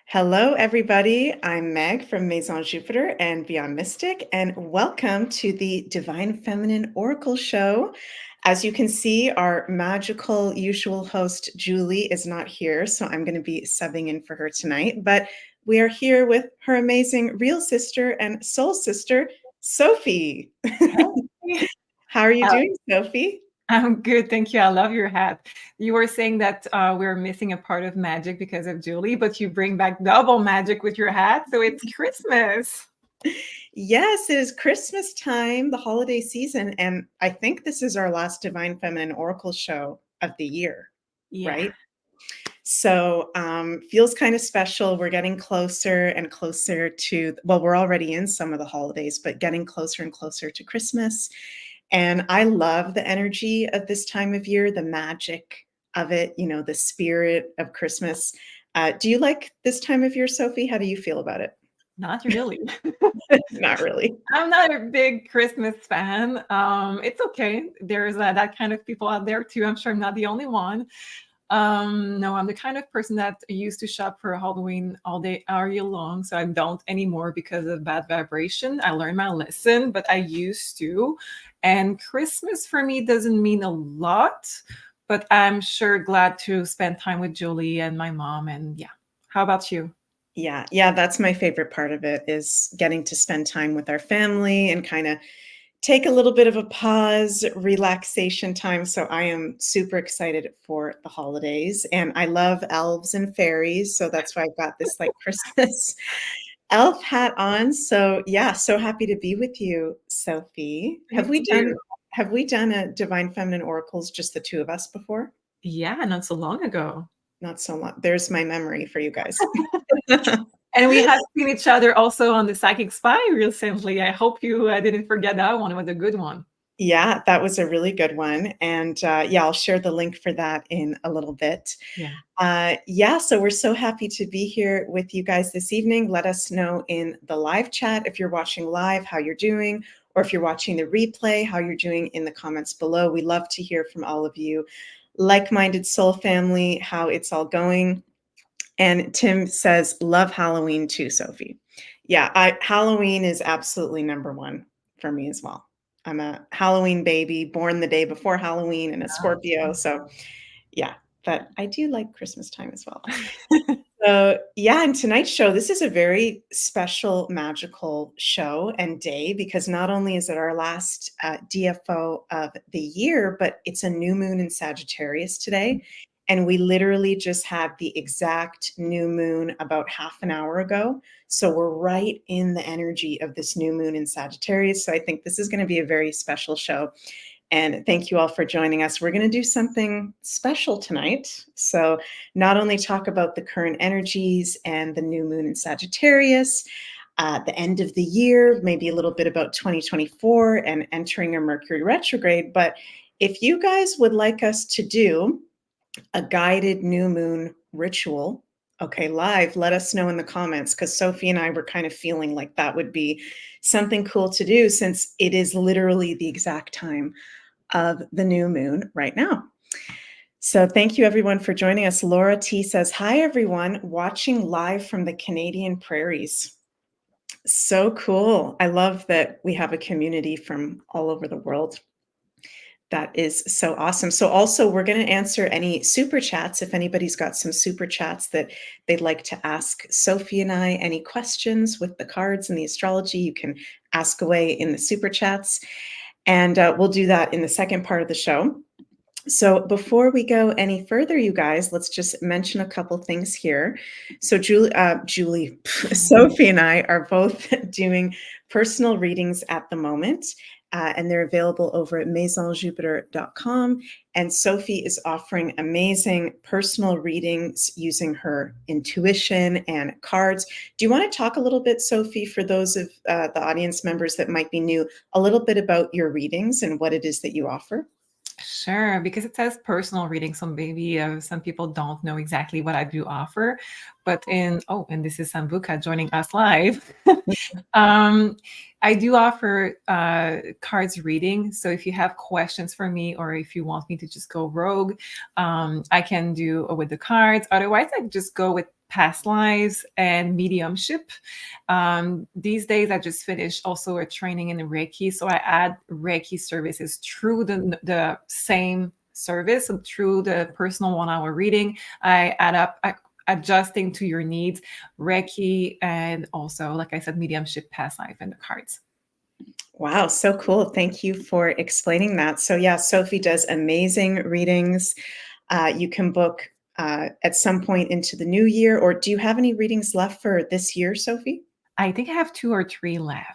Hello, everybody. I'm Meg from Maison Jupiter and Beyond Mystic, and welcome to the Divine Feminine Oracle Show. As you can see, our magical usual host, Julie, is not here, so I'm going to be subbing in for her tonight. But we are here with her amazing real sister and soul sister, Sophie. Hey. How are you Uh, doing, Sophie? I'm good, thank you. I love your hat. You were saying that we're missing a part of magic because of Julie, but you bring back double magic with your hat, so it's Christmas. Yes, it is Christmas time, the holiday season, and I think this is our last Divine Feminine Oracle show of the year, Yeah. right? So feels kind of special. We're getting closer and closer to, well, we're already in some of the holidays, but getting closer and closer to Christmas. And I love the energy of this time of year, the magic of it, the spirit of Christmas. Do you like this time of year, Sophie? How do you feel about it? Not really. Not really. I'm not a big Christmas fan. It's okay. There's that kind of people out there too. I'm sure I'm not the only one. No, I'm the kind of person that used to shop for Halloween all year long. So I don't anymore because of bad vibration. I learned my lesson, but I used to. And Christmas for me doesn't mean a lot, but I'm sure glad to spend time with Julie and my mom. And yeah. How about you? Yeah, that's my favorite part of it is getting to spend time with our family and kind of take a little bit of a pause, relaxation time. So I am super excited for the holidays and I love elves and fairies. So that's why I've got this like Christmas elf hat on. So yeah, so happy to be with you, Sophie. Me too. Have we done a Divine Feminine Oracles, just the two of us before? Yeah, not so long ago. Not so long. There's my memory for you guys. And we have seen each other also on the Psychic Spy recently. I hope you didn't forget that one. It was a good one. Yeah, that was a really good one. And yeah, I'll share the link for that in a little bit. Yeah. Yeah, so we're so happy to be here with you guys this evening. Let us know in the live chat if you're watching live how you're doing, or if you're watching the replay, how you're doing in the comments below. We love to hear from all of you. Like-minded soul family, how it's all going. And Tim says, love Halloween too, Sophie. Yeah, Halloween is absolutely number one for me as well. I'm a Halloween baby, born the day before Halloween and a Scorpio. So yeah, but I do like Christmas time as well. So yeah, and tonight's show, this is a very special, magical show and day because not only is it our last DFO of the year, but it's a new moon in Sagittarius today. And we literally just had the exact new moon about half an hour ago. So we're right in the energy of this new moon in Sagittarius. So I think this is going to be a very special show. And thank you all for joining us. We're going to do something special tonight. So not only talk about the current energies and the new moon in Sagittarius, the end of the year, maybe a little bit about 2024 and entering a Mercury retrograde. But if you guys would like us to do a guided new moon ritual, okay, live, let us know in the comments because Sophie and I were kind of feeling like that would be something cool to do since it is literally the exact time of the new moon right now. So thank you everyone for joining us. Laura T says, hi everyone, watching live from the Canadian prairies. So cool. I love that we have a community from all over the world. That is so awesome. So also we're going to answer any super chats. If anybody's got some super chats that they'd like to ask Sophie and I any questions with the cards and the astrology, you can ask away in the super chats. And we'll do that in the second part of the show. So before we go any further, you guys, let's just mention a couple things here. So Sophie and I are both doing personal readings at the moment. And they're available over at MaisonJupiter.com. And Sophie is offering amazing personal readings using her intuition and cards. Do you want to talk a little bit, Sophie, for those of the audience members that might be new, a little bit about your readings and what it is that you offer? Sure, because it says personal reading, so maybe some people don't know exactly what I do offer. But and this is Sambuca joining us live. I do offer cards reading. So if you have questions for me, or if you want me to just go rogue, I can do with the cards. Otherwise, I just go with past lives and mediumship. These days, I just finished also a training in Reiki, so I add Reiki services through the same service, so through the personal 1 hour reading. I add up adjusting to your needs, Reiki, and also, like I said, mediumship, past life, and the cards. Wow, so cool. Thank you for explaining that. So yeah, Sophie does amazing readings. You can book at some point into the new year, or do you have any readings left for this year, Sophie? I think I have 2 or 3 left.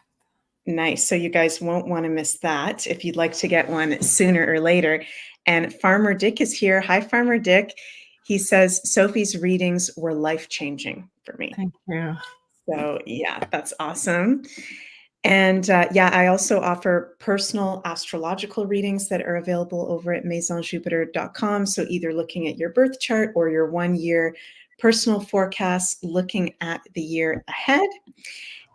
Nice. So you guys won't want to miss that if you'd like to get one sooner or later. And Farmer Dick is here. Hi, Farmer Dick. He says Sophie's readings were life-changing for me. Thank you. So yeah, that's awesome. And yeah, I also offer personal astrological readings that are available over at maisonjupiter.com. So either looking at your birth chart or your 1 year personal forecast, looking at the year ahead.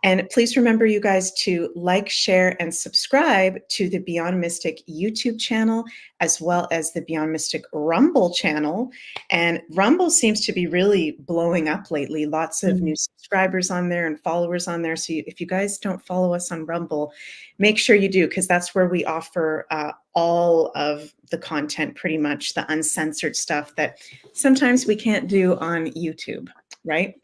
And please remember, you guys, to like, share, and subscribe to the Beyond Mystic YouTube channel, as well as the Beyond Mystic Rumble channel. And Rumble seems to be really blowing up lately. Lots of new subscribers on there and followers on there. So if you guys don't follow us on Rumble, make sure you do, because that's where we offer all of the content, pretty much the uncensored stuff that sometimes we can't do on YouTube, right?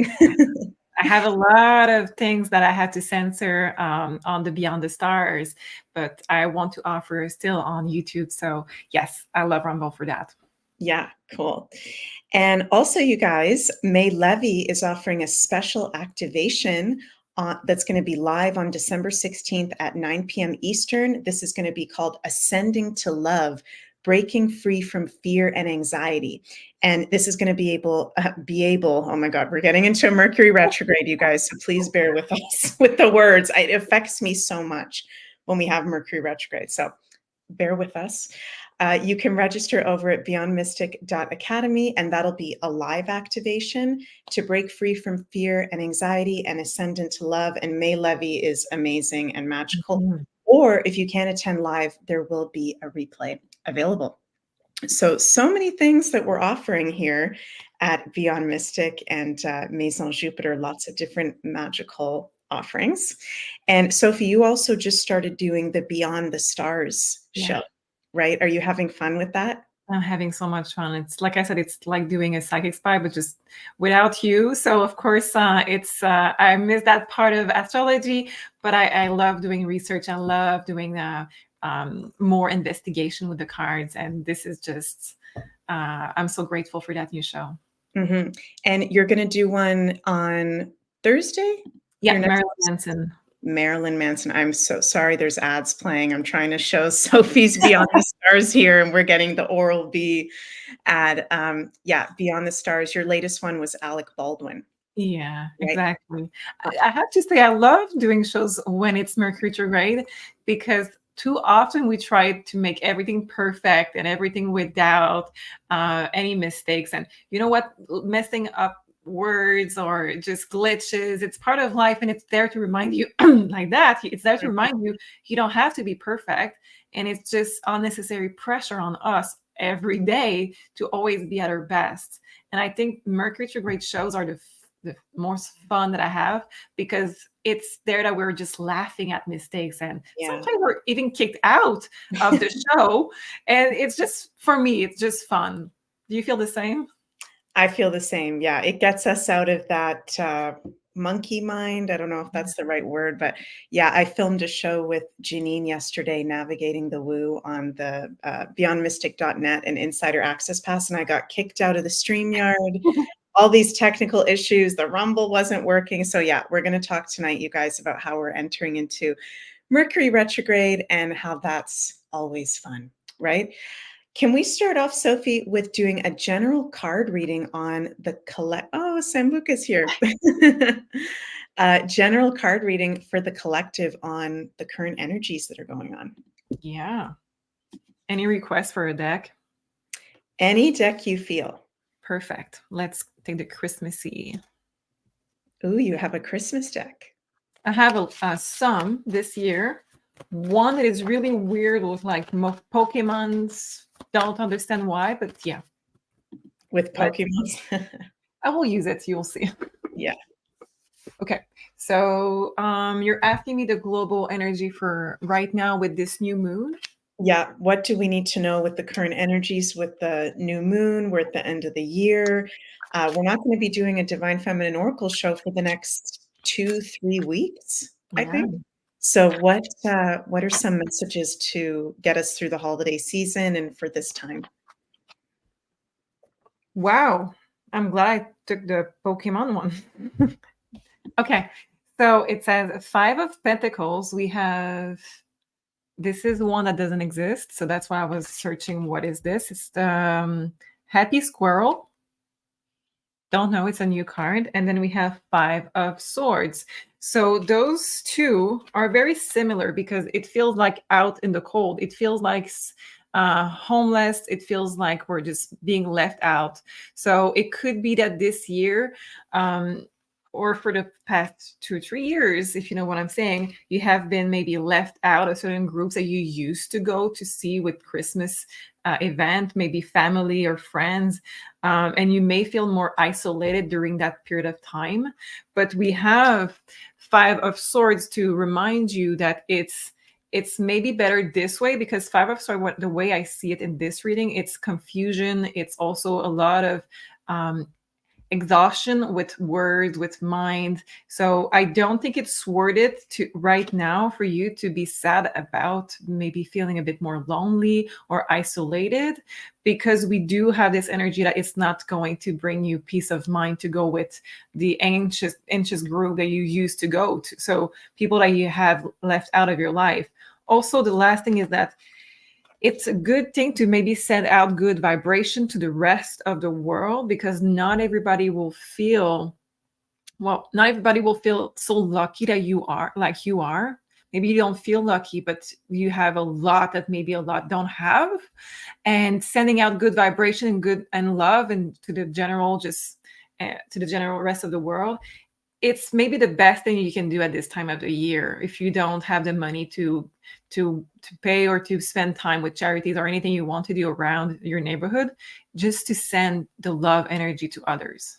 I have a lot of things that I had to censor on the Beyond the Stars, but I want to offer still on YouTube. So yes, I love Rumble for that. Yeah, cool. And also, you guys, May Levy is offering a special activation that's going to be live on December 16th at 9 p.m. Eastern. This is going to be called Ascending to Love, Breaking Free from Fear and Anxiety. And this is going to be able, oh my God, we're getting into a Mercury retrograde, you guys. So please bear with us with the words. It affects me so much when we have Mercury retrograde. So bear with us. You can register over at beyondmystic.academy, and that'll be a live activation to break free from fear and anxiety and ascend into love. And May Levy is amazing and magical. Mm-hmm. Or if you can't attend live, there will be a replay available. So many things that we're offering here at Beyond Mystic and Maison Jupiter, lots of different magical offerings. And Sophie, you also just started doing the Beyond the Stars show, right? Are you having fun with that? I'm having so much fun. It's like I said, it's like doing a psychic spy, but just without you. So of course, I miss that part of astrology, but I love doing research. I love doing more investigation with the cards, and this is just I'm so grateful for that new show. Mm-hmm. And you're going to do one on Thursday? Yeah, Marilyn Manson. Marilyn Manson. I'm so sorry, there's ads playing. I'm trying to show Sophie's Beyond the Stars here, and we're getting the Oral B ad. Yeah, Beyond the Stars. Your latest one was Alec Baldwin. Yeah, right? Exactly. I have to say, I love doing shows when it's Mercury retrograde, because too often we try to make everything perfect and everything without any mistakes. And you know what? Messing up words or just glitches, it's part of life, and it's there to remind you like that. It's there to remind you you don't have to be perfect. And it's just unnecessary pressure on us every day to always be at our best. And I think Mercury retrograde shows are the most fun that I have, because it's there that we're just laughing at mistakes, and sometimes we're even kicked out of the show. And it's just, for me, it's just fun. Do you feel the same? I feel the same. Yeah, it gets us out of that monkey mind. I don't know if that's the right word, but yeah, I filmed a show with Janine yesterday, Navigating the Woo, on the beyondmystic.net and Insider Access Pass, and I got kicked out of the StreamYard. All these technical issues, the Rumble wasn't working. So yeah, we're going to talk tonight, you guys, about how we're entering into Mercury retrograde and how that's always fun, right? Can we start off, Sophie, with doing a general card reading on the Oh, Sambuca's here. General card reading for the collective on the current energies that are going on. Yeah. Any requests for a deck? Any deck you feel. Perfect. Let's take the Christmassy. Ooh, you have a Christmas deck. I have some this year. One that is really weird with like Pokemons. Don't understand why, but yeah. With Pokemons? I will use it. You'll see. Yeah. Okay. So you're asking me the global energy for right now with this new moon? Yeah. What do we need to know with the current energies with the new moon? We're at the end of the year. We're not going to be doing a Divine Feminine Oracle show for the next 2-3 weeks, I Yeah. think. So what are some messages to get us through the holiday season and for this time? Wow. I'm glad I took the Pokemon one. Okay. So it says Five of Pentacles. We have, this is one that doesn't exist. So that's why I was searching what is this. It's the Happy Squirrel. Don't know, it's a new card. And then we have Five of Swords. So those two are very similar because it feels like out in the cold. It feels like homeless. It feels like we're just being left out. So it could be that this year, or for the past 2 or 3 years, if you know what I'm saying, you have been maybe left out of certain groups that you used to go to see with Christmas event, maybe family or friends, and you may feel more isolated during that period of time. But we have Five of Swords to remind you that it's maybe better this way, because Five of Swords, the way I see it in this reading, it's confusion. It's also a lot of exhaustion with words, with mind. So I don't think it's worth it to right now for you to be sad about maybe feeling a bit more lonely or isolated, because we do have this energy that it's not going to bring you peace of mind to go with the anxious group that you used to go to. So people that you have left out of your life. Also, the last thing is that it's a good thing to maybe send out good vibration to the rest of the world, because not everybody will feel, well, not everybody will feel so lucky that you are like you are. Maybe you don't feel lucky, but you have a lot that maybe a lot don't have. And sending out good vibration and good and love and to the general, just to the general rest of the world, it's maybe the best thing you can do at this time of the year if you don't have the money to pay or to spend time with charities or anything you want to do around your neighborhood, just to send the love energy to others.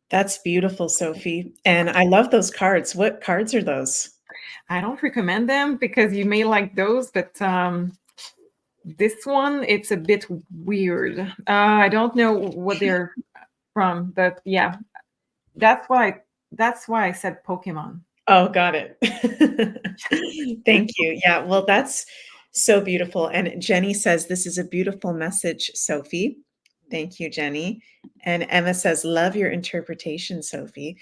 That's beautiful, Sophie. And I love those cards. What cards are those? I don't recommend them because you may like those, but this one, it's a bit weird. I don't know what they're from, but yeah, that's why I said Pokemon. Oh, got it. Thank you. Yeah, well, that's so beautiful. And Jenny says, this is a beautiful message, Sophie. Thank you, Jenny. And Emma says, love your interpretation, Sophie.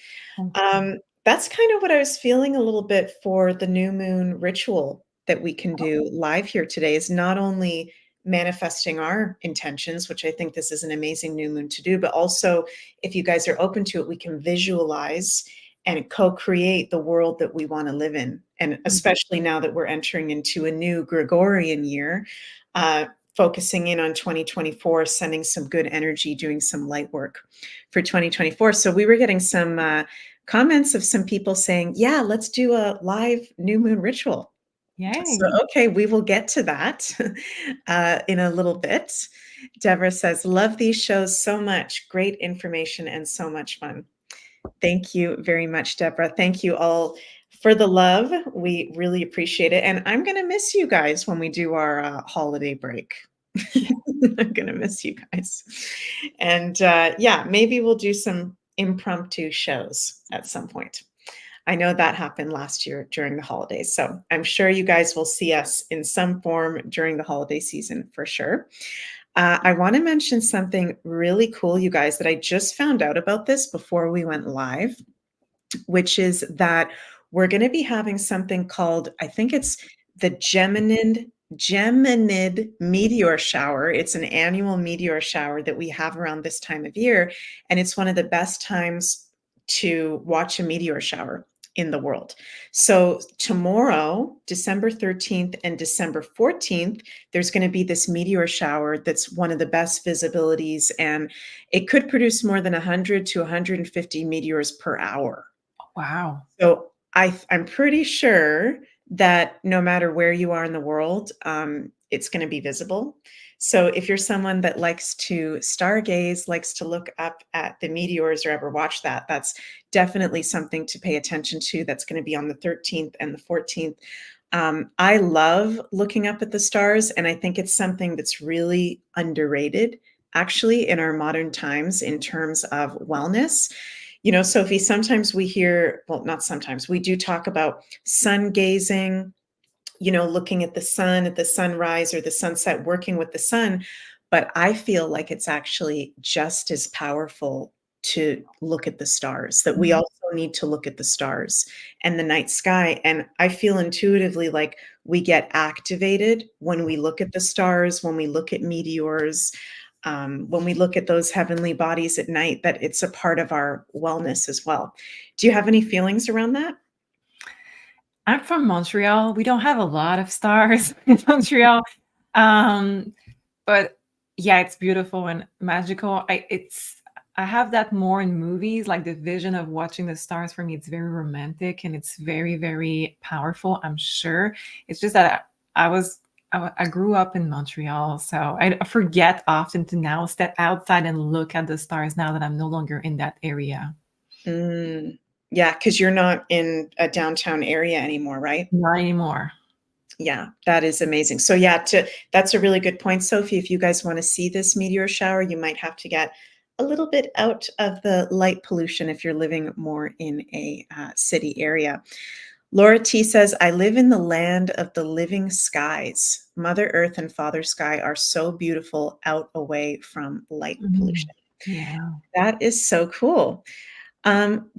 That's kind of what I was feeling a little bit for the new moon ritual that we can do live here today, is not only manifesting our intentions, which I think this is an amazing new moon to do, but also if you guys are open to it, we can visualize and co-create the world that we want to live in. And especially now that we're entering into a new Gregorian year, focusing in on 2024, sending some good energy, doing some light work for 2024. So we were getting some comments of some people saying, yeah, let's do a live new moon ritual. Yay. So, okay, we will get to that in a little bit. Deborah says, love these shows so much. Great information and so much fun. Thank you very much, Deborah. Thank you all for the love. We really appreciate it. And I'm going to miss you guys when we do our holiday break. I'm going to miss you guys. And yeah, maybe we'll do some impromptu shows at some point. I know that happened last year during the holidays. So I'm sure you guys will see us in some form during the holiday season for sure. I want to mention something really cool, you guys, that I just found out about this before we went live, which is that we're going to be having something called, I think it's the Geminid meteor shower. It's an annual meteor shower that we have around this time of year. And it's one of the best times to watch a meteor shower in the world. So tomorrow, December 13th and December 14th, there's going to be this meteor shower that's one of the best visibilities, and it could produce more than 100 to 150 meteors per hour. Wow. So I'm pretty sure that no matter where you are in the world, it's going to be visible. So if you're someone that likes to stargaze, likes to look up at the meteors or ever watch that, that's definitely something to pay attention to. That's going to be on the 13th and the 14th. I love looking up at the stars, and I think it's something that's really underrated, actually, in our modern times in terms of wellness. You know, Sophie, sometimes we hear, well, not sometimes, we do talk about sun gazing, you know, looking at the sun at the sunrise or the sunset, working with the sun. But I feel like it's actually just as powerful to look at the stars, that we Mhm. also need to look at the stars and the night sky. And I feel intuitively like we get activated when we look at the stars, when we look at meteors, when we look at those heavenly bodies at night, that it's a part of our wellness as well. Do you have any feelings around that? I'm from Montreal. We don't have a lot of stars in Montreal. Um, but yeah, it's beautiful and magical. I have that more in movies, like the vision of watching the stars. For me, it's very romantic and it's very, very powerful, I'm sure. It's just that I grew up in Montreal, so I forget often to now step outside and look at the stars now that I'm no longer in that area. Mm, yeah, because you're not in a downtown area anymore, right? Not anymore. Yeah, that is amazing. So yeah, that's a really good point, Sophie. If you guys want to see this meteor shower, you might have to get a little bit out of the light pollution if you're living more in a city area. Laura T says, I live in the land of the living skies. Mother Earth and Father Sky are so beautiful out away from light Mhm. pollution. Yeah. That is so cool.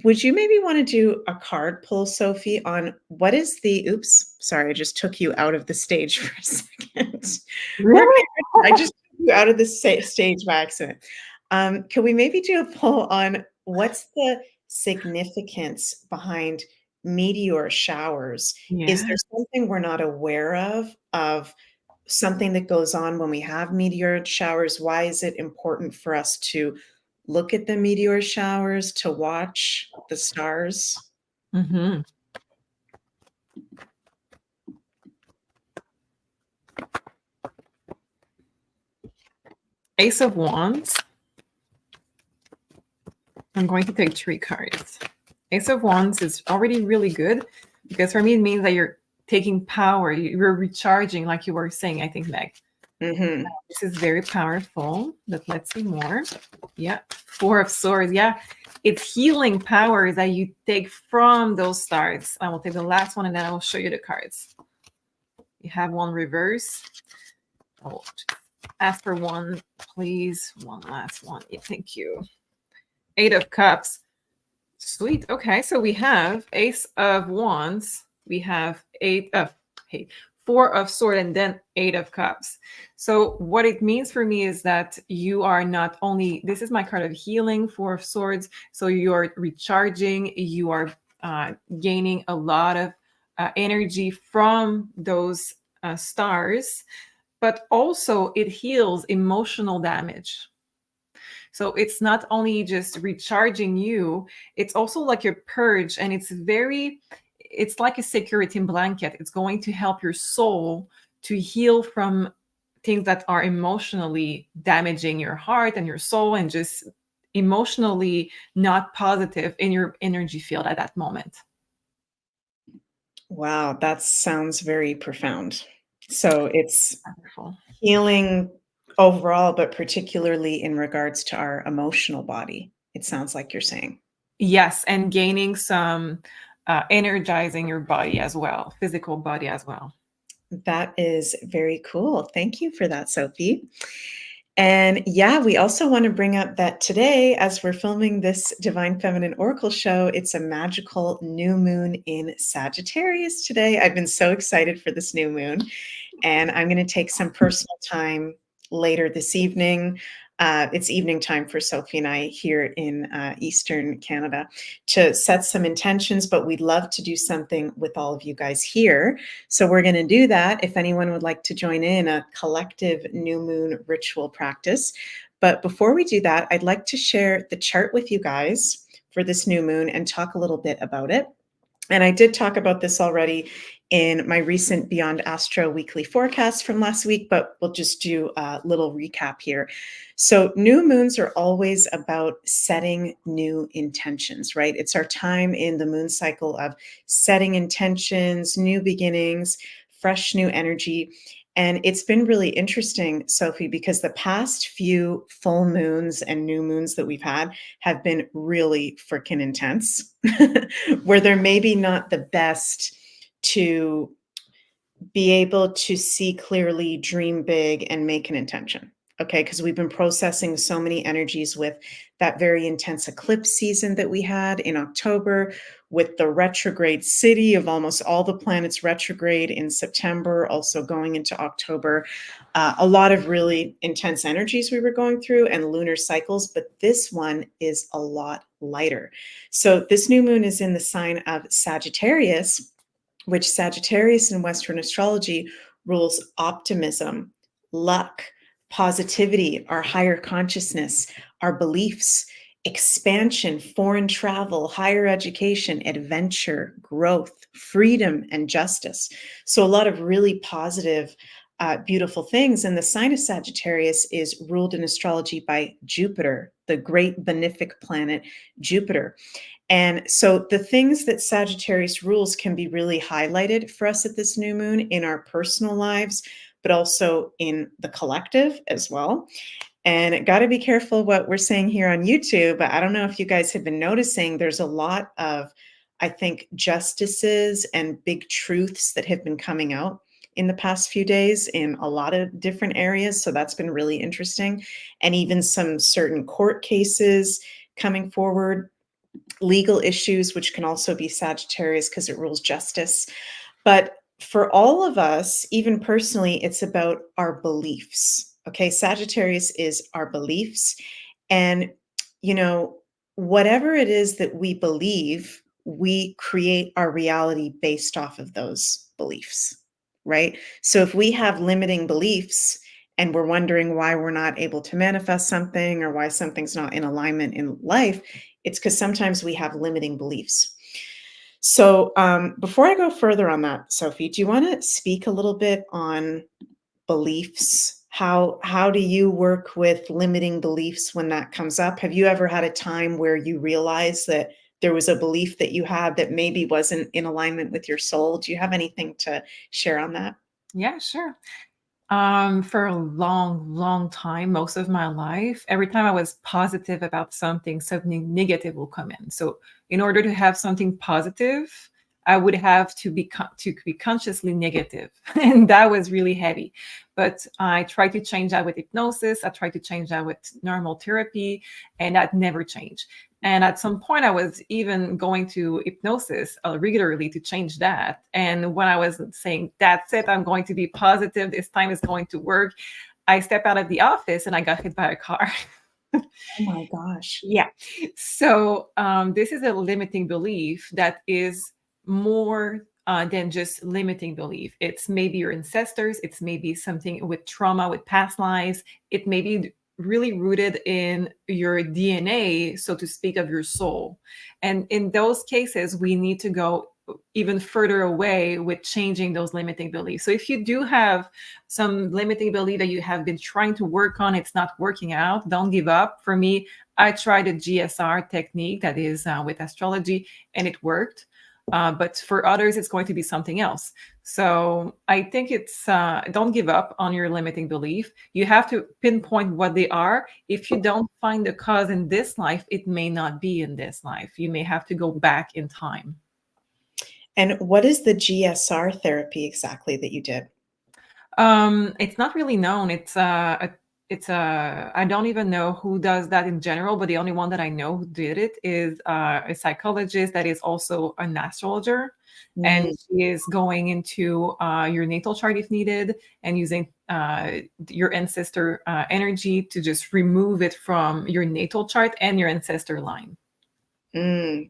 Would you maybe want to do a card pull, Sophie, on what is the, oops, sorry, I just took you out of the stage for a second. We're Really? I just took you out of the stage by accident. Can we maybe do a poll on what's the significance behind meteor showers? Is Yeah. there something we're not aware of something that goes on when we have meteor showers? Why is it important for us to look at the meteor showers, to watch the stars? Mhm. Ace of Wands. I'm going to take 3 cards. Ace of Wands is already really good because for me it means that you're taking power, you're recharging, like you were saying, I think, Meg. Mhm. This is very powerful, but let's see more. Yeah, 4 of Swords. Yeah, it's healing power that you take from those stars. I will take the last one and then I will show you the cards. You have one reverse. Oh, ask for one, please. One last one. Yeah, thank you. 8 of Cups. Sweet. Okay, so we have Ace of Wands. We have 4 of Sword, and then 8 of Cups. So what it means for me is that you are not only, this is my card of healing, 4 of Swords. So you're recharging, you are gaining a lot of energy from those stars, but also it heals emotional damage. So it's not only just recharging you, it's also like your purge, and it's like a security blanket. It's going to help your soul to heal from things that are emotionally damaging your heart and your soul and just emotionally not positive in your energy field at that moment. Wow, that sounds very profound. So it's Wonderful. healing overall, but particularly in regards to our emotional body, it sounds like you're saying. Yes, and gaining some energizing your body as well, physical body as well. That is very cool. Thank you for that, Sophie. And yeah, we also want to bring up that today, as we're filming this Divine Feminine Oracle show, it's a magical new moon in Sagittarius today. I've been so excited for this new moon, and I'm going to take some personal time later this evening. It's evening time for Sophie and I here in Eastern Canada to set some intentions, but we'd love to do something with all of you guys here. So we're going to do that. If anyone would like to join in a collective new moon ritual practice. But before we do that, I'd like to share the chart with you guys for this new moon and talk a little bit about it. And I did talk about this already in my recent Beyond Astro weekly forecast from last week, but we'll just do a little recap here. So new moons are always about setting new intentions, right? It's our time in the moon cycle of setting intentions, new beginnings, fresh new energy. And it's been really interesting, Sophie, because the past few full moons and new moons that we've had have been really freaking intense, where they're maybe not the best to be able to see clearly, dream big, and make an intention. Okay, because we've been processing so many energies with that very intense eclipse season that we had in October, with the retrograde city of almost all the planets retrograde in September, also going into October. A lot of really intense energies we were going through and lunar cycles, but this one is a lot lighter. So this new moon is in the sign of Sagittarius, which Sagittarius in Western astrology rules optimism, luck, positivity, our higher consciousness, our beliefs, expansion, foreign travel, higher education, adventure, growth, freedom, and justice. So a lot of really positive, beautiful things. And the sign of Sagittarius is ruled in astrology by Jupiter, the great benefic planet Jupiter. And so the things that Sagittarius rules can be really highlighted for us at this new moon in our personal lives, but also in the collective as well. And got to be careful what we're saying here on YouTube. I don't know if you guys have been noticing, there's a lot of, I think, justices and big truths that have been coming out in the past few days in a lot of different areas. So that's been really interesting. And even some certain court cases coming forward, legal issues, which can also be Sagittarius because it rules justice. But for all of us, even personally, it's about our beliefs. Okay, Sagittarius is our beliefs. And, you know, whatever it is that we believe, we create our reality based off of those beliefs, right? So if we have limiting beliefs and we're wondering why we're not able to manifest something or why something's not in alignment in life, it's because sometimes we have limiting beliefs. So before I go further on that, Sophie, do you want to speak a little bit on beliefs? How do you work with limiting beliefs when that comes up? Have you ever had a time where you realized that there was a belief that you had that maybe wasn't in alignment with your soul? Do you have anything to share on that? Yeah, sure. For a long, long time, most of my life, every time I was positive about something, something negative will come in. So in order to have something positive, I would have to be consciously negative. And that was really heavy. But I tried to change that with hypnosis. I tried to change that with normal therapy, and that never changed. And at some point, I was even going to hypnosis regularly to change that. And when I was saying, that's it, I'm going to be positive, this time is going to work, I stepped out of the office and I got hit by a car. Oh my gosh. Yeah. So this is a limiting belief that is more than just limiting belief. It's maybe your ancestors. It's maybe something with trauma, with past lives. It may be really rooted in your DNA, so to speak, of your soul. And in those cases, we need to go even further away with changing those limiting beliefs. So if you do have some limiting belief that you have been trying to work on, it's not working out, don't give up. For me, I tried a GSR technique that is with astrology, and it worked. But for others, it's going to be something else. So I think it's don't give up on your limiting belief. You have to pinpoint what they are. If you don't find the cause in this life, it may not be in this life. You may have to go back in time. And what is the GSR therapy exactly that you did? It's not really known. I don't even know who does that in general, but the only one that I know who did it is a psychologist that is also an astrologer. And Mm. she is going into your natal chart if needed and using your ancestor energy to just remove it from your natal chart and your ancestor line.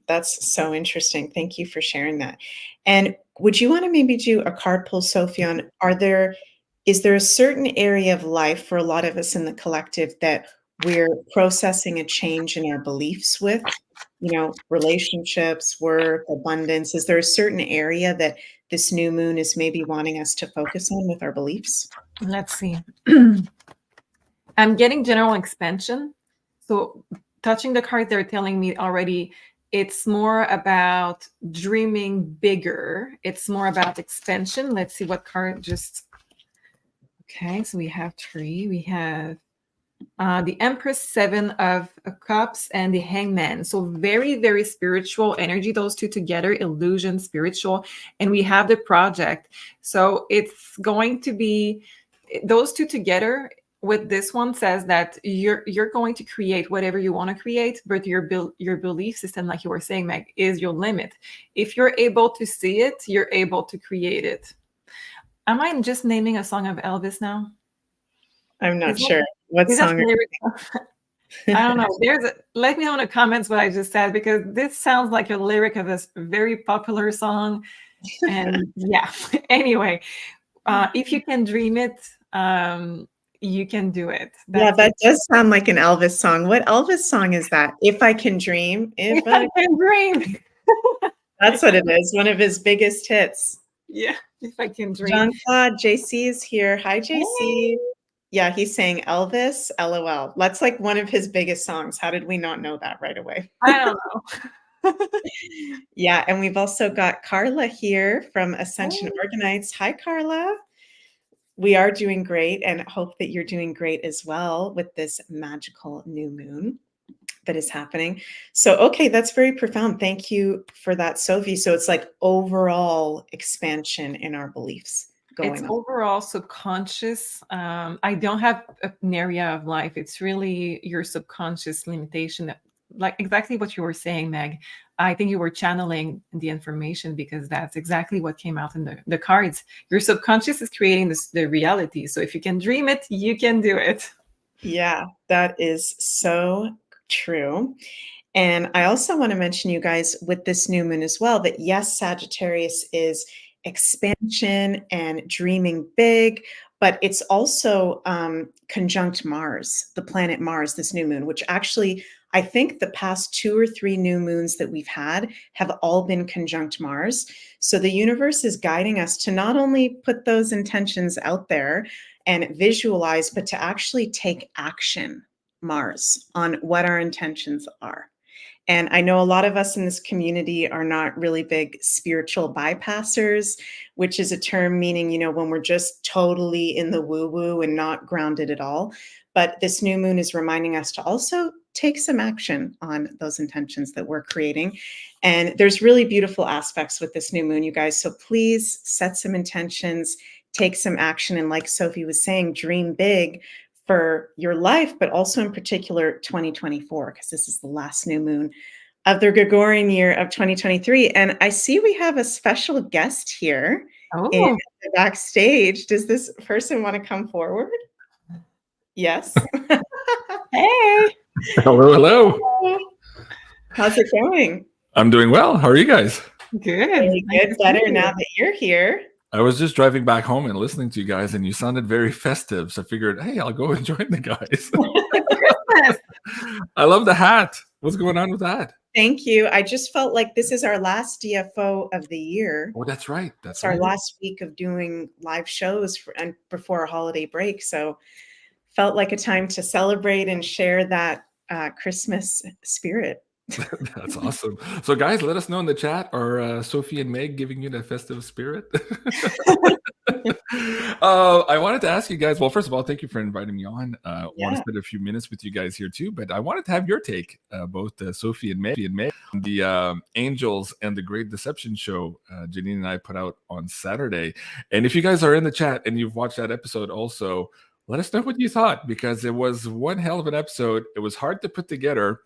That's so interesting. Thank you for sharing that. And would you want to maybe do a card pull, Sophie, on is there a certain area of life for a lot of us in the collective that we're processing a change in our beliefs with, relationships, work, abundance. Is there a certain area that this new moon is maybe wanting us to focus on with our beliefs? Let's see. I'm getting general expansion. So touching the cards, they're telling me already it's more about dreaming bigger. It's more about expansion. Let's see what card just... Okay, so we have 3. We have the Empress, 7 of Cups, and the Hangman. So very, very spiritual energy, those two together, illusion, spiritual. And we have the project. So it's going to be those two together. With this one says that you're going to create whatever you want to create, but your belief system, like you were saying, Meg, is your limit. If you're able to see it, you're able to create it. Am I just naming a song of Elvis now? I'm not sure. What song? I don't know. Let me know in the comments what I just said, because this sounds like a lyric of a very popular song. And yeah, anyway, if you can dream it, you can do it. That does sound like an Elvis song. What Elvis song is that? If I Can Dream. If I Can Dream. That's what it is. One of his biggest hits. Yeah, If I Can Dream. Jean-Claude, JC is here. Hi, JC. Hey. Yeah, he's saying Elvis, LOL. That's like one of his biggest songs. How did we not know that right away? I don't know. Yeah, and we've also got Carla here from Ascension Orgonites. Hi, Carla. We are doing great and hope that you're doing great as well with this magical new moon that is happening. So, okay, that's very profound. Thank you for that, Sophie. So it's like overall expansion in our beliefs. It's overall subconscious. I don't have an area of life. It's really your subconscious limitation, like exactly what you were saying, Meg. I think you were channeling the information, because that's exactly what came out in the cards. Your subconscious is creating the reality. So if you can dream it, you can do it. Yeah, that is so true. And I also want to mention, you guys, with this new moon as well, that yes, Sagittarius is expansion and dreaming big, but it's also conjunct Mars, the planet Mars, this new moon, which actually I think the past 2 or 3 new moons that we've had have all been conjunct Mars. So the universe is guiding us to not only put those intentions out there and visualize, but to actually take action, Mars, on what our intentions are. And I know a lot of us in this community are not really big spiritual bypassers, which is a term meaning, when we're just totally in the woo-woo and not grounded at all. But this new moon is reminding us to also take some action on those intentions that we're creating. And there's really beautiful aspects with this new moon, you guys. So please set some intentions, take some action. And like Sophie was saying, dream big for your life, but also in particular 2024, because this is the last new moon of the Gregorian year of 2023. And I see we have a special guest here in the backstage. Does this person want to come forward? Yes. Hey. Hello, hello. How's it going? I'm doing well. How are you guys? Good. Really good. Better now that you're here. I was just driving back home and listening to you guys, and you sounded very festive. So I figured, hey, I'll go and join the guys. I love the hat. What's going on with that? Thank you. I just felt like this is our last DFO of the year. Oh, that's right. It's our last week of doing live shows and before a holiday break. So felt like a time to celebrate and share that Christmas spirit. That's awesome. So guys, let us know in the chat. Are Sophie and Meg giving you that festive spirit? I wanted to ask you guys, well, first of all, thank you for inviting me on. I want to spend a few minutes with you guys here too, but I wanted to have your take, both Sophie and Meg, the Angels and the Great Deception show Janine and I put out on Saturday. And if you guys are in the chat and you've watched that episode also, let us know what you thought, because it was one hell of an episode. It was hard to put together,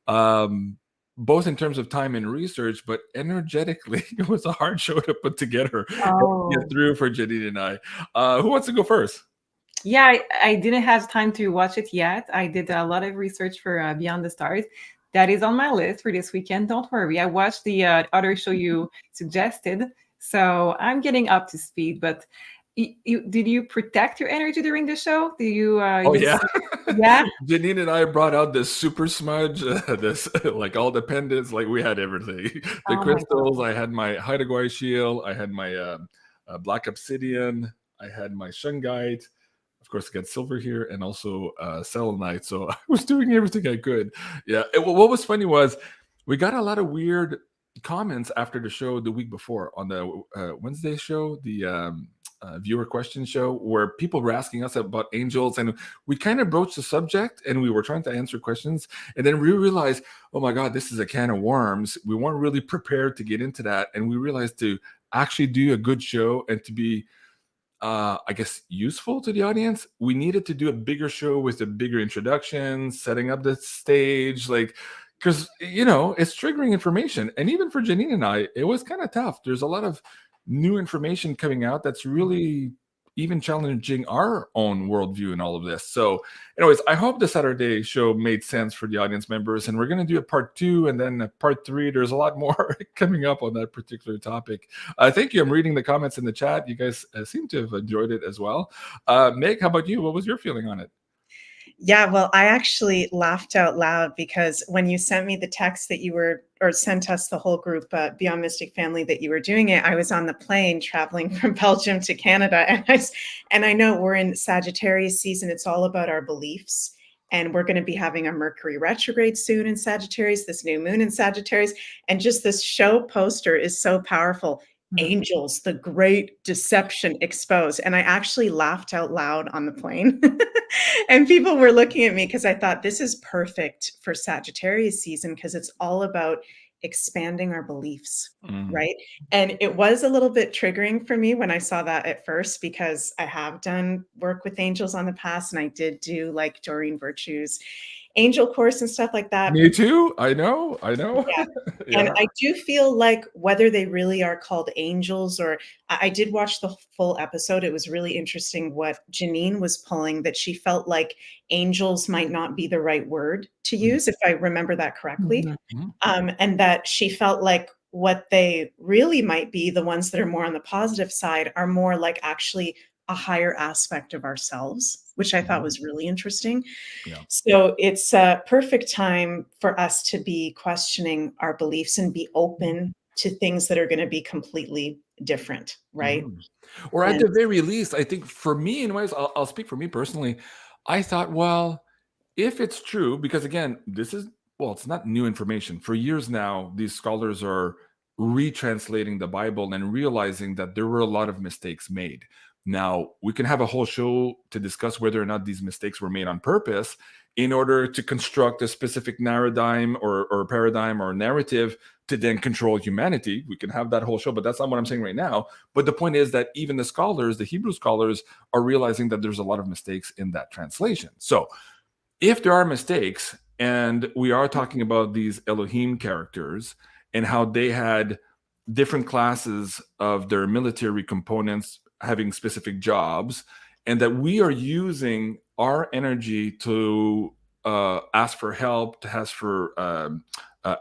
both in terms of time and research, but energetically, it was a hard show to put together and get through for Janine and I. Who wants to go first? Yeah, I didn't have time to watch it yet. I did a lot of research for Beyond the Stars. That is on my list for this weekend. Don't worry. I watched the other show you suggested, so I'm getting up to speed, but did you protect your energy during the show? Do you Oh yeah. Yeah. Janine and I brought out this super smudge, this like all the pendants, like we had everything. The Oh my crystals. I had my Hideaway shield. I had my black obsidian. I had my shungite. Of course, I got silver here and also selenite. So I was doing everything I could. Yeah. What was funny was we got a lot of weird comments after the show the week before on the Wednesday show, the viewer question show, where people were asking us about angels, and we kind of broached the subject and we were trying to answer questions, and then we realized, oh my god, this is a can of worms. We weren't really prepared to get into that, and we realized to actually do a good show and to be I guess useful to the audience, we needed to do a bigger show with a bigger introduction, setting up the stage, like, because it's triggering information. And even for Janine and I, it was kind of tough. There's a lot of new information coming out that's really even challenging our own worldview in all of this. So anyways, I hope the Saturday show made sense for the audience members, and we're going to do a part 2 and then a part 3. There's a lot more coming up on that particular topic. Thank you. I'm reading the comments in the chat. You guys seem to have enjoyed it as well. Meg, how about you? What was your feeling on it? Yeah, well, I actually laughed out loud because when you sent me the text that you were, or sent us the whole group, Beyond Mystic Family, that you were doing it, I was on the plane traveling from Belgium to Canada. And I know we're in Sagittarius season. It's all about our beliefs. And we're going to be having a Mercury retrograde soon in Sagittarius, this new moon in Sagittarius. And just this show poster is so powerful. Angels, the great deception exposed. And I actually laughed out loud on the plane. And people were looking at me because I thought this is perfect for Sagittarius season because it's all about expanding our beliefs, right? And it was a little bit triggering for me when I saw that at first, because I have done work with angels on the past, and I did do like Doreen Virtue's angel course and stuff like that. Me too. I know. Yeah. Yeah. And I do feel like whether they really are called angels, or I did watch the full episode. It was really interesting what Janine was pulling, that she felt like angels might not be the right word to use, if I remember that correctly. And that she felt like what they really might be, the ones that are more on the positive side, are more like actually a higher aspect of ourselves, which I thought was really interesting. Yeah. So it's a perfect time for us to be questioning our beliefs and be open to things that are going to be completely different, right? Or at the very least, I think for me, anyways, I'll speak for me personally. I thought, well, if it's true, because again, it's not new information. For years now, these scholars are retranslating the Bible and realizing that there were a lot of mistakes made. Now, we can have a whole show to discuss whether or not these mistakes were made on purpose in order to construct a specific paradigm or paradigm or narrative to then control humanity. We can have that whole show, but that's not what I'm saying right now. But the point is that even the scholars, the Hebrew scholars, are realizing that there's a lot of mistakes in that translation. So if there are mistakes, and we are talking about these Elohim characters and how they had different classes of their military components having specific jobs, and that we are using our energy to ask for help, to ask for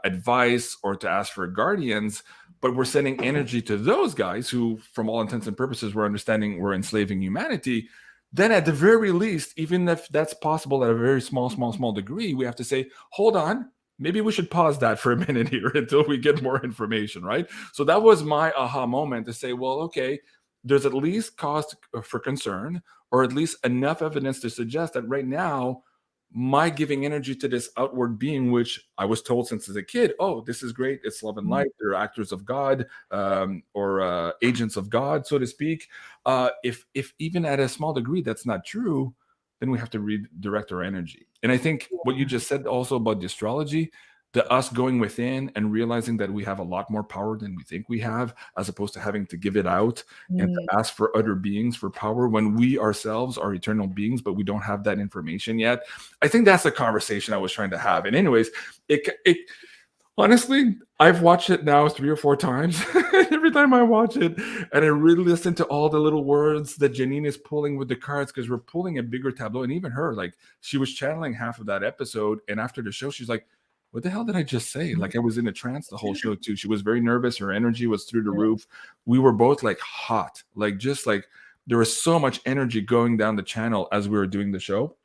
advice, or to ask for guardians, but we're sending energy to those guys who, from all intents and purposes, we're understanding we're enslaving humanity, then at the very least, even if that's possible at a very small degree, we have to say, hold on, maybe we should pause that for a minute here until we get more information, right? So that was my aha moment, to say, well, okay, there's at least cause for concern, or at least enough evidence to suggest that right now, my giving energy to this outward being, which I was told since as a kid, oh, this is great, it's love and light, they're actors of God, or agents of God, so to speak. If even at a small degree that's not true, then we have to redirect our energy. And I think what you just said also about the astrology, the us going within and realizing that we have a lot more power than we think we have, as opposed to having to give it out and to ask for other beings for power when we ourselves are eternal beings, but we don't have that information yet. I think that's the conversation I was trying to have. And anyways, it honestly, I've watched it now 3 or 4 times. Every time I watch it, and I really listen to all the little words that Janine is pulling with the cards, because we're pulling a bigger tableau. And even her, like, she was channeling half of that episode, and after the show, she's like, what the hell did I just say? Like, I was in a trance the whole show too. She was very nervous. Her energy was through the roof. We were both like hot, like just like there was so much energy going down the channel as we were doing the show.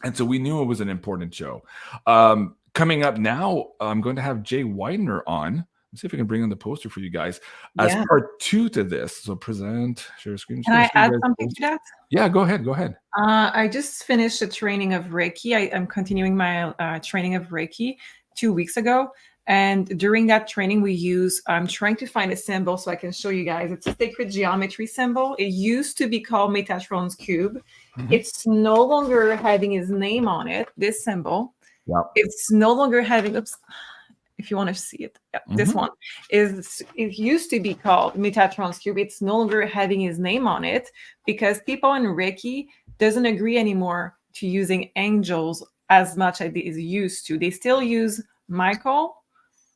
And so we knew it was an important show. Coming up now, I'm going to have Jay Widener on. Let's see if I can bring in the poster for you guys as part 2 to this. So present, share screen. Can I add something to that? Yeah, go ahead. Go ahead. I just finished a training of Reiki. I'm continuing my training of Reiki 2 weeks ago. And during that training, I'm trying to find a symbol so I can show you guys. It's a sacred geometry symbol. It used to be called Metatron's cube. Mm-hmm. It's no longer having his name on it, this symbol. Wow. It's no longer having, if you want to see it, this one it used to be called Metatron's cube. It's no longer having his name on it because people in Reiki doesn't agree anymore to using angels as much as they used to. They still use Michael,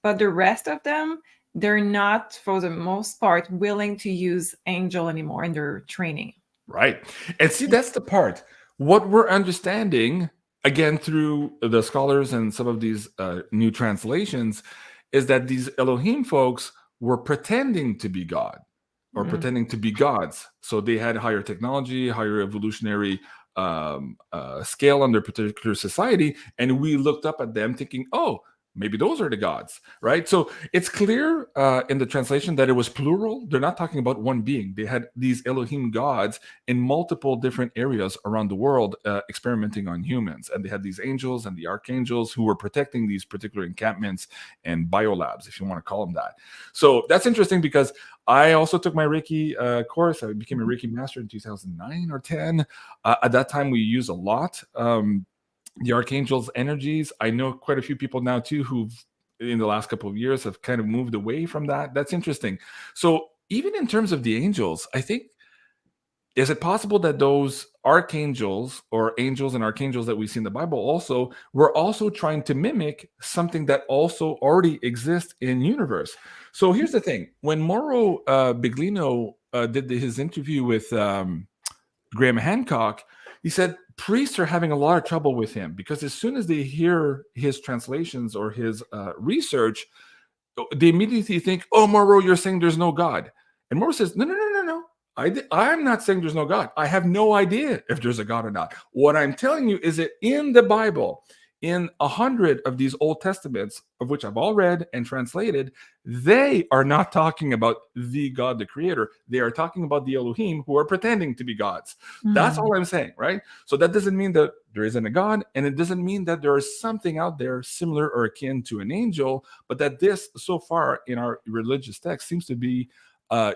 but the rest of them, they're not, for the most part, willing to use angel anymore in their training. Right. And see, that's the part. What we're understanding, again, through the scholars and some of these new translations, is that these Elohim folks were pretending to be God or pretending to be gods. So they had higher technology, higher evolutionary scale on their particular society. And we looked up at them thinking, oh, maybe those are the gods, right? So it's clear in the translation that it was plural. They're not talking about one being. They had these Elohim gods in multiple different areas around the world experimenting on humans. And they had these angels and the archangels who were protecting these particular encampments and biolabs, if you want to call them that. So that's interesting because I also took my Reiki course. I became a Reiki master in 2009 or 10. At that time, we used a lot the archangels' energies. I know quite a few people now too who've in the last couple of years have kind of moved away from that. That's interesting. So even in terms of the angels, I think, is it possible that those archangels or angels and archangels that we see in the Bible also were also trying to mimic something that also already exists in universe? So here's the thing. When Mauro Biglino did his interview with Graham Hancock, he said priests are having a lot of trouble with him because as soon as they hear his translations or his research, they immediately think, oh, Mauro, you're saying there's no God. And Mauro says, no. I'm not saying there's no God. I have no idea if there's a God or not. What I'm telling you is that in the Bible, in 100 of these Old Testaments, of which I've all read and translated, they are not talking about the God, the creator. They are talking about the Elohim who are pretending to be gods. That's all I'm saying, right? So that doesn't mean that there isn't a God, and it doesn't mean that there is something out there similar or akin to an angel, but that this, so far in our religious text, seems to be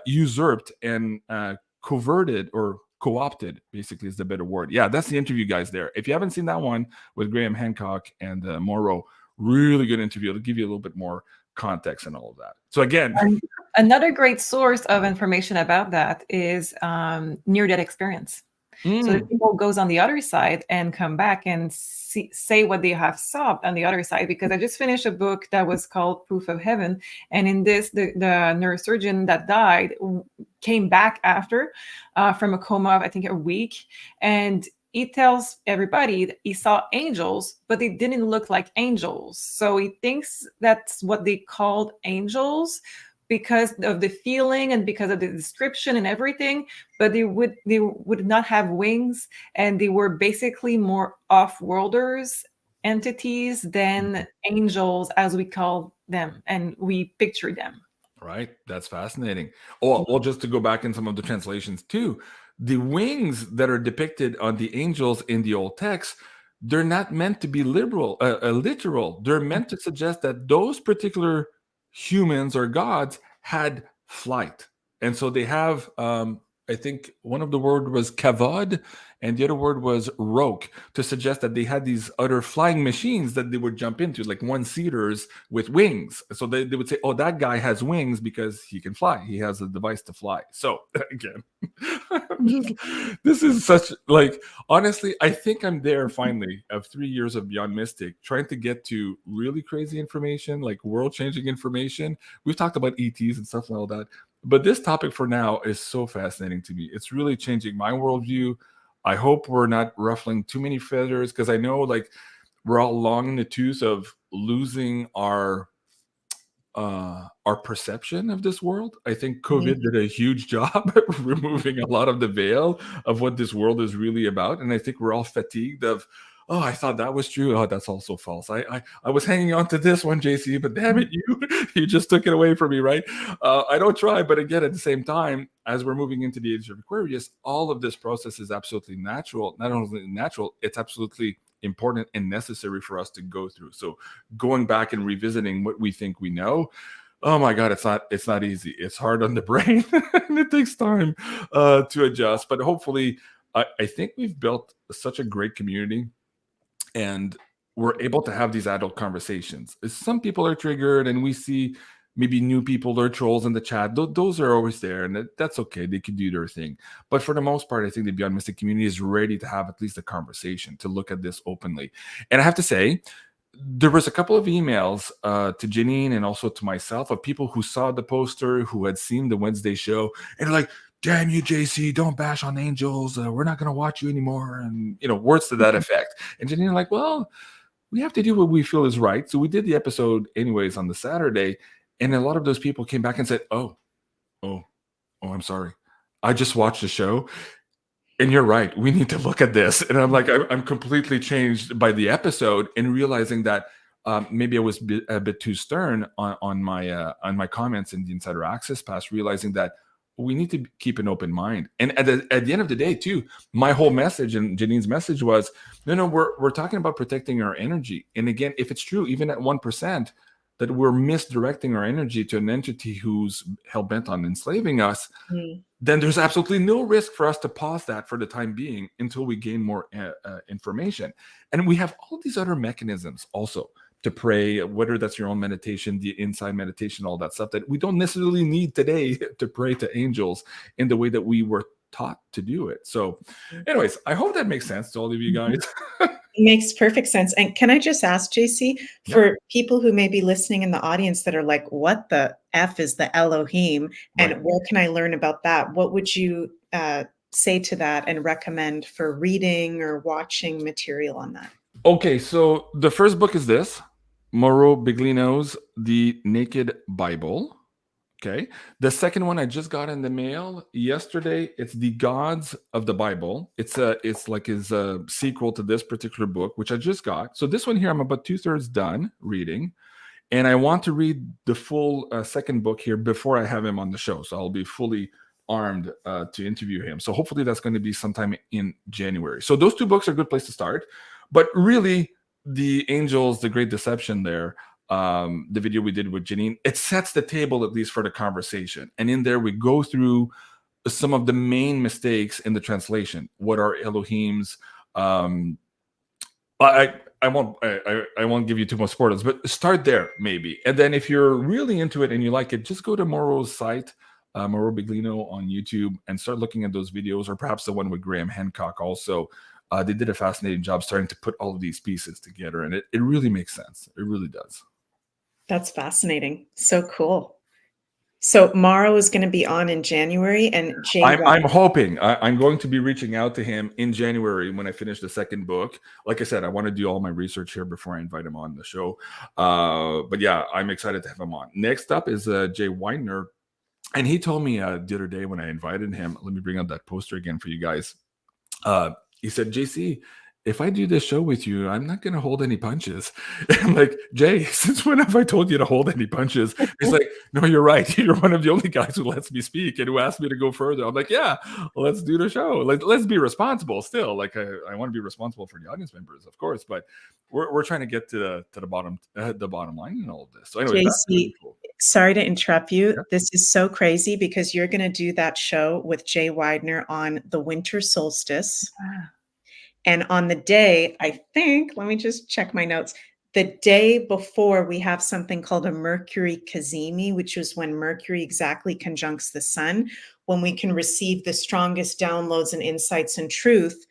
usurped and coverted or co-opted, basically, is the better word. Yeah, that's the interview, guys, there. If you haven't seen that one with Graham Hancock and Mauro, really good interview. It'll give you a little bit more context and all of that. So again, another great source of information about that is near-death experience. So the people goes on the other side and come back and say what they have saw on the other side. Because I just finished a book that was called Proof of Heaven. And in this, the neurosurgeon that died came back after from a coma of, I think, a week. And he tells everybody that he saw angels, but they didn't look like angels. So he thinks that's what they called angels, because of the feeling and because of the description and everything, but they would not have wings, and they were basically more off-worlders entities than angels as we call them and we picture them. Right, that's fascinating. Oh, well, just to go back in some of the translations too, the wings that are depicted on the angels in the old text, they're not meant to be literal. They're meant to suggest that those particular humans or gods had flight. And so they have, I think one of the word was kavod and the other word was roke, to suggest that they had these other flying machines that they would jump into, like one-seaters with wings. So they would say, oh, that guy has wings because he can fly. He has a device to fly. So again, this is such, like, honestly, I think I'm there finally of 3 years of Beyond Mystic, trying to get to really crazy information, like world-changing information. We've talked about ETs and stuff like all that. But this topic for now is so fascinating to me. It's really changing my worldview. I hope we're not ruffling too many feathers, because I know, like, we're all long in the tooth of losing our our perception of this world. I think COVID did a huge job at removing a lot of the veil of what this world is really about. And I think we're all fatigued of, oh, I thought that was true. Oh, that's also false. I was hanging on to this one, JC, but damn it, you just took it away from me, right? I don't try, but again, at the same time, as we're moving into the age of Aquarius, all of this process is absolutely natural. Not only natural, it's absolutely important and necessary for us to go through. So going back and revisiting what we think we know, oh my God, it's not easy. It's hard on the brain and it takes time to adjust. But hopefully, I think we've built such a great community and we're able to have these adult conversations. Some people are triggered and we see maybe new people or trolls in the chat. Those are always there, and that's okay. They can do their thing. But for the most part, I think the Beyond Mystic community is ready to have at least a conversation, to look at this openly. And I have to say, there was a couple of emails to Janine and also to myself of people who saw the poster, who had seen the Wednesday show, and like, damn you, JC, don't bash on angels. We're not going to watch you anymore. And, words to that effect. And Janine like, well, we have to do what we feel is right. So we did the episode anyways on the Saturday. And a lot of those people came back and said, oh, I'm sorry. I just watched the show. And you're right. We need to look at this. And I'm like, I'm completely changed by the episode and realizing that maybe I was a bit too stern on my comments in the Insider Access Pass, realizing that we need to keep an open mind. And at the end of the day, too, my whole message and Janine's message was, no, we're talking about protecting our energy. And again, if it's true, even at 1%, that we're misdirecting our energy to an entity who's hell-bent on enslaving us, then there's absolutely no risk for us to pause that for the time being until we gain more information. And we have all these other mechanisms also to pray, whether that's your own meditation, the inside meditation, all that stuff, that we don't necessarily need today to pray to angels in the way that we were taught to do it. So anyways, I hope that makes sense to all of you guys. It makes perfect sense. And can I just ask, JC, for people who may be listening in the audience that are like, what the F is the Elohim? And where can I learn about that? What would you say to that and recommend for reading or watching material on that? Okay, so the first book is this, Mauro Biglino's The Naked Bible. Okay. The second one I just got in the mail yesterday. It's The Gods of the Bible. It's like his sequel to this particular book, which I just got. So this one here, I'm about 2/3 done reading, and I want to read the full second book here before I have him on the show. So I'll be fully armed to interview him. So hopefully that's going to be sometime in January. So those two books are a good place to start. But really, the Angels, the Great Deception there, the video we did with Janine, it sets the table at least for the conversation. And in there, we go through some of the main mistakes in the translation. What are Elohim's? I won't give you too much spoilers, but start there maybe. And then if you're really into it and you like it, just go to Mauro's site, Mauro Biglino on YouTube, and start looking at those videos, or perhaps the one with Graham Hancock also. They did a fascinating job starting to put all of these pieces together, and it really makes sense. It really does. That's fascinating. So cool. So Mauro is going to be on in January, and I'm hoping I'm going to be reaching out to him in January when I finish the second book. Like I said, I want to do all my research here before I invite him on the show. But yeah, I'm excited to have him on. Next up is Jay Widener, and he told me the other day when I invited him. Let me bring up that poster again for you guys. He said, JC, if I do this show with you, I'm not going to hold any punches. I'm like, Jay, since when have I told you to hold any punches? He's like, no, you're right. You're one of the only guys who lets me speak and who asked me to go further. I'm like, yeah, let's do the show. Let's be responsible still. Like I want to be responsible for the audience members, of course, but we're trying to get to the bottom line in all of this. So anyway, that's really cool. Sorry to interrupt you. Yeah. This is so crazy because you're going to do that show with Jay Widener on the winter solstice. And on the day, I think, let me just check my notes. The day before, we have something called a Mercury Cazimi, which is when Mercury exactly conjuncts the sun, when we can receive the strongest downloads and insights and truth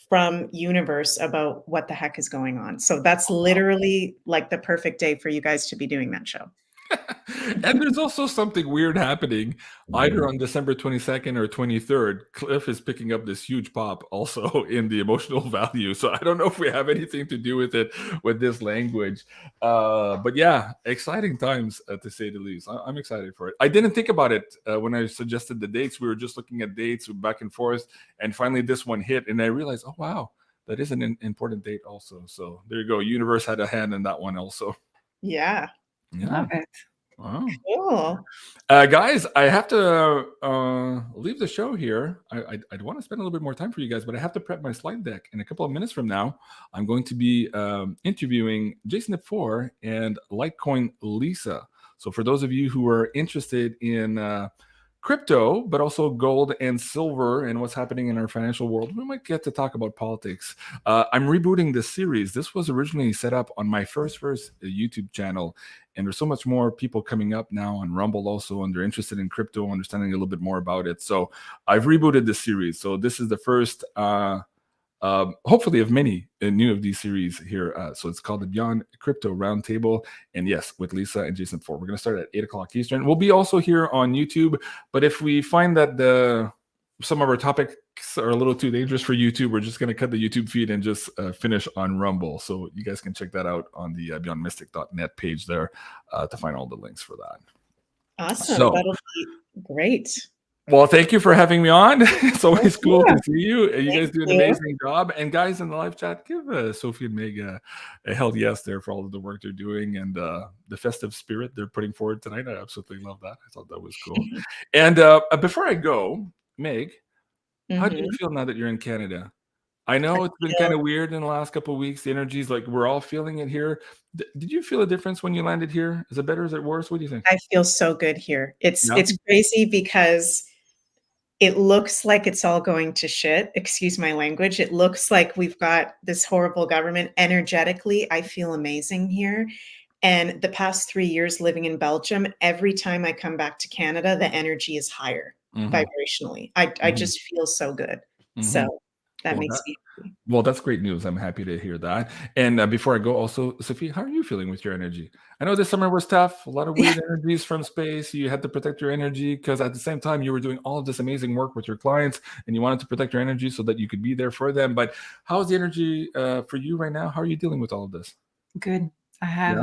from universe about what the heck is going on. So that's literally like the perfect day for you guys to be doing that show. And there's also something weird happening either on December 22nd or 23rd. Cliff is picking up this huge pop also in the emotional value. So I don't know if we have anything to do with it with this language. But yeah, exciting times to say the least. I'm excited for it. I didn't think about it when I suggested the dates. We were just looking at dates back and forth. And finally this one hit. And I realized, oh, wow, that is an important date also. So there you go. Universe had a hand in that one also. Yeah. Love it. Wow. Cool. Guys, I have to leave the show here. I'd want to spend a little bit more time for you guys, but I have to prep my slide deck. In a couple of minutes from now, I'm going to be interviewing Jason Ip4 and Litecoin Lisa. So for those of you who are interested in crypto, but also gold and silver and what's happening in our financial world, we might get to talk about politics. I'm rebooting this series. This was originally set up on my first YouTube channel, and there's so much more people coming up now on Rumble also, and they're interested in crypto, understanding a little bit more about it. So I've rebooted this series. So this is the first, hopefully, of many new of these series here. So it's called the Beyond Crypto Roundtable. And yes, with Lisa and Jason Ip4. We're going to start at 8 o'clock Eastern. We'll be also here on YouTube. But if we find that some of our topics are a little too dangerous for YouTube, we're just going to cut the YouTube feed and just finish on Rumble. So you guys can check that out on the beyondmystic.net page there to find all the links for that. Awesome. So, that'll be great. Well, thank you for having me on. It's always cool to see you. You guys do an you. amazing job. And guys in the live chat, give Sophie and Meg a hell yes there for all of the work they're doing and the festive spirit they're putting forward tonight. I absolutely love that. I thought that was cool. And before I go, Meg, how do you feel now that you're in Canada? I know it's been kind of weird in the last couple of weeks. The energy's like we're all feeling it here. Did you feel a difference when you landed here? Is it better? Is it worse? What do you think? I feel so good here. It's crazy because it looks like it's all going to shit. Excuse my language. It looks like we've got this horrible government. Energetically, I feel amazing here. And the past 3 years living in Belgium, every time I come back to Canada, the energy is higher vibrationally. I just feel so good. So that makes me happy. Well, that's great news. I'm happy to hear that. And before I go, also, Sophie, how are you feeling with your energy? I know this summer was tough. A lot of weird energies from space. You had to protect your energy because at the same time, you were doing all of this amazing work with your clients and you wanted to protect your energy so that you could be there for them. But how's the energy for you right now? How are you dealing with all of this? Good. I have,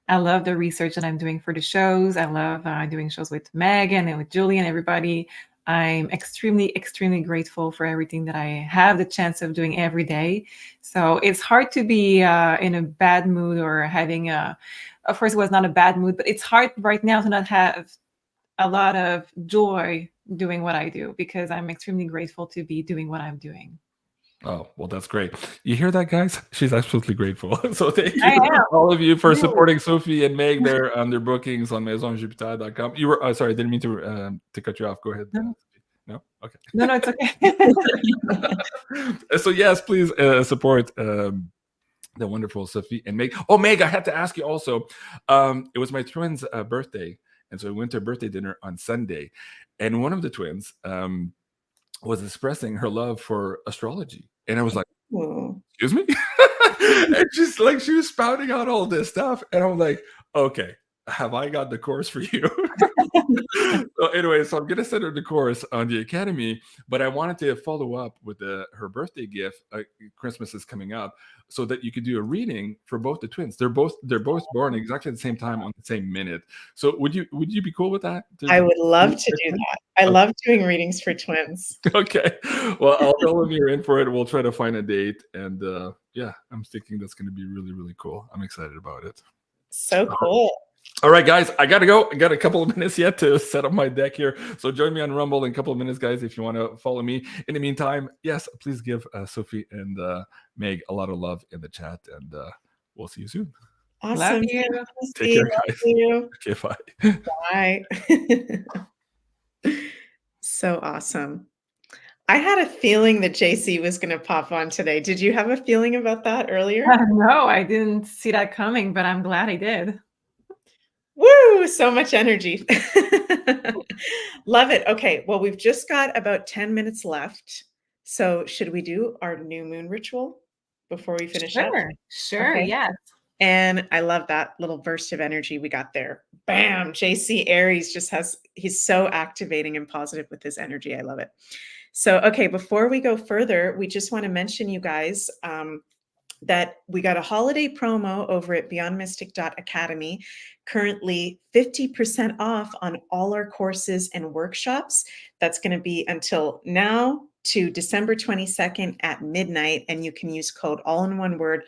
I love the research that I'm doing for the shows. I love doing shows with Megan and with Julie and everybody. I'm extremely, extremely grateful for everything that I have the chance of doing every day. So it's hard to be in a bad mood or having of course it was not a bad mood, but it's hard right now to not have a lot of joy doing what I do because I'm extremely grateful to be doing what I'm doing. Oh, well, that's great. You hear that, guys? She's absolutely grateful. So thank you, all of you, for supporting Sophie and Meg there on their bookings on MaisonJupiter.com. You were, sorry, I didn't mean to cut you off. Go ahead. No? Okay. No, it's okay. So yes, please support the wonderful Sophie and Meg. Oh, Meg, I had to ask you also. It was my twins' birthday, and so we went to a birthday dinner on Sunday, and one of the twins was expressing her love for astrology. And I was like, excuse me? And just like she was spouting out all this stuff. And I'm like, okay, have I got the course for you? So anyway, so I'm going to send her the course on the Academy, but I wanted to follow up with her birthday gift. Christmas is coming up, so that you could do a reading for both the twins. They're both born exactly at the same time on the same minute. So would you be cool with that? I would love to do that. I love doing readings for twins. Okay. Well, I'll tell them you're in for it. We'll try to find a date. And yeah, I'm thinking that's going to be really, really cool. I'm excited about it. So cool. All right, guys, I got to go. I got a couple of minutes yet to set up my deck here. So join me on Rumble in a couple of minutes, guys, if you want to follow me. In the meantime, yes, please give Sophie and Meg a lot of love in the chat, and we'll see you soon. Awesome. Love you. Take care, guys. Love you. Okay, bye. Bye. So awesome. I had a feeling that JC was going to pop on today. Did you have a feeling about that earlier? No, I didn't see that coming, but I'm glad I did. Woo! So much energy. Love it. Okay. Well, we've just got about 10 minutes left. So should we do our new moon ritual before we finish up? Sure. Okay. Yes. And I love that little burst of energy we got there. Bam! JC Aries he's so activating and positive with his energy. I love it. So, okay, before we go further, we just want to mention, you guys, that we got a holiday promo over at beyondmystic.academy. Currently 50% off on all our courses and workshops. That's going to be until now to December 22nd at midnight. And you can use code all in one word,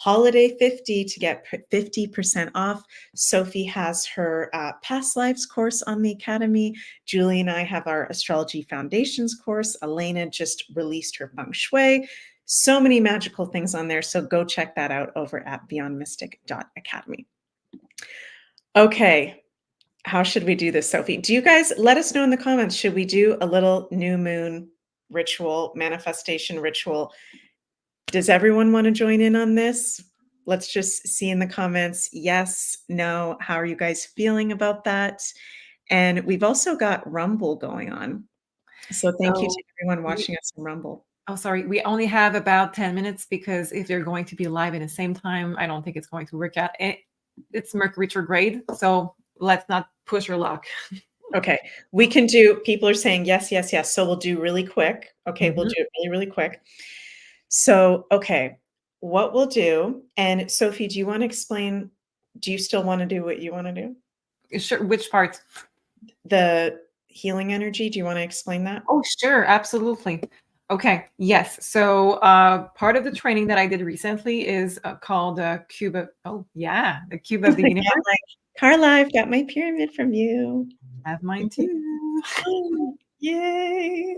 holiday50, to get 50% off. Sophie has her past lives course on the Academy. Julie and I have our astrology foundations course. Elena just released her feng shui. So many magical things on there. So go check that out over at beyondmystic.academy. Okay. How should we do this, Sophie? Do you guys let us know in the comments? Should we do a little new moon ritual, manifestation ritual? Does everyone want to join in on this? Let's just see in the comments. Yes, no. How are you guys feeling about that? And we've also got Rumble going on. So thank you to everyone watching us on Rumble. Oh, sorry. We only have about 10 minutes because if they're going to be live at the same time, I don't think it's going to work out. It's Mercury retrograde, so let's not push our luck. Okay. We can do, people are saying yes, yes, yes. So we'll do really quick. Okay. We'll do it really, really quick. So, okay. What we'll do, and Sophie, do you want to explain, do you still want to do what you want to do? Sure. Which part? The healing energy. Do you want to explain that? Oh, sure. Absolutely. Okay. Yes. So part of the training that I did recently is called the Cube of, the Cube of the Universe. Carla, I've got my pyramid from you. I have mine too. Yay.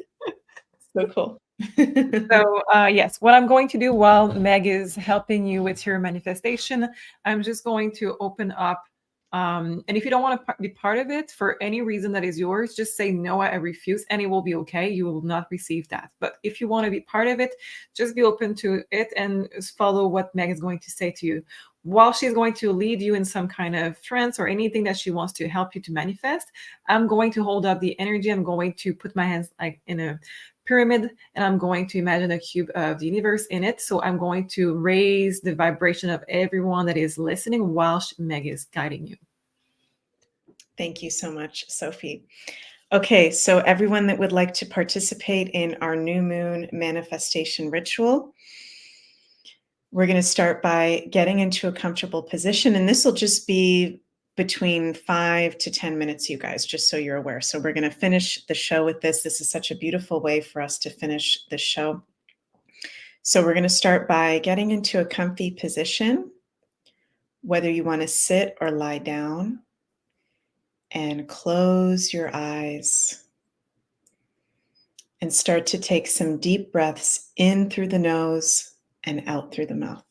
So cool. So yes, what I'm going to do while Meg is helping you with your manifestation, I'm just going to open up. And if you don't want to be part of it for any reason that is yours, just say, no, I refuse, and it will be okay. You will not receive that. But if you want to be part of it, just be open to it and follow what Meg is going to say to you. While she's going to lead you in some kind of trance or anything that she wants to help you to manifest, I'm going to hold up the energy. I'm going to put my hands like in a pyramid, and I'm going to imagine a cube of the universe in it. So I'm going to raise the vibration of everyone that is listening while Meg is guiding you. Thank you so much, Sophie. Okay, so everyone that would like to participate in our new moon manifestation ritual, we're going to start by getting into a comfortable position, and this will just be between 5 to 10 minutes, you guys, just so you're aware. So we're going to finish the show with this. This is such a beautiful way for us to finish the show. So we're going to start by getting into a comfy position, whether you want to sit or lie down, and close your eyes and start to take some deep breaths in through the nose and out through the mouth.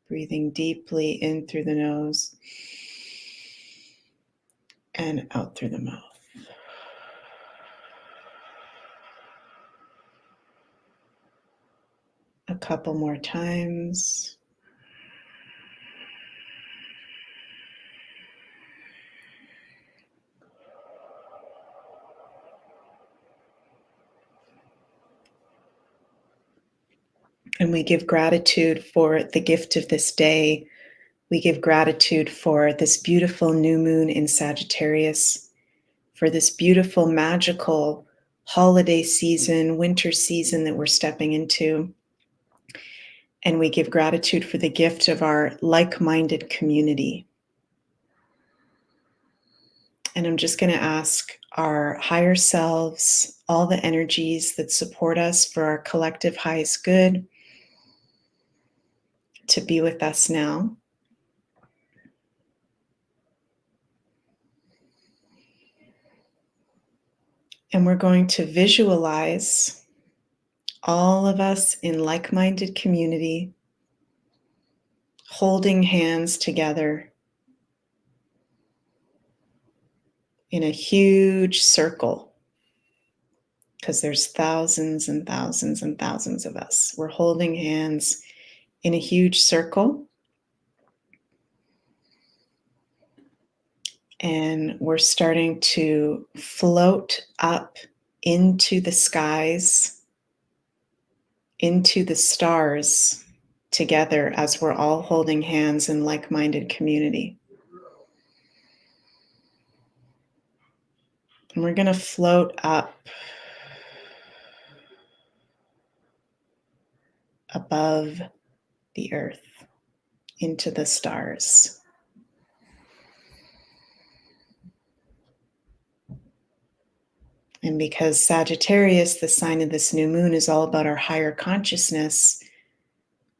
Breathing deeply in through the nose and out through the mouth. A couple more times. And we give gratitude for the gift of this day. We give gratitude for this beautiful new moon in Sagittarius, for this beautiful, magical holiday season, winter season that we're stepping into. And we give gratitude for the gift of our like-minded community. And I'm just going to ask our higher selves, all the energies that support us for our collective highest good, to be with us now. And we're going to visualize all of us in like-minded community, holding hands together in a huge circle, because there's thousands and thousands and thousands of us. We're holding hands in a huge circle, and we're starting to float up into the skies, into the stars together as we're all holding hands in like-minded community. And we're going to float up above the earth into the stars. And because Sagittarius, the sign of this new moon, is all about our higher consciousness,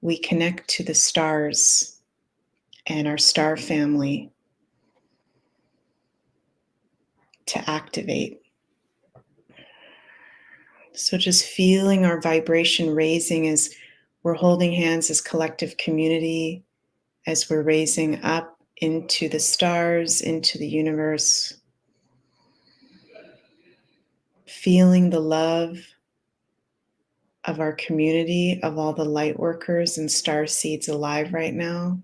we connect to the stars and our star family to activate. So just feeling our vibration raising as we're holding hands as collective community, as we're raising up into the stars, into the universe. Feeling the love of our community, of all the light workers and star seeds alive right now.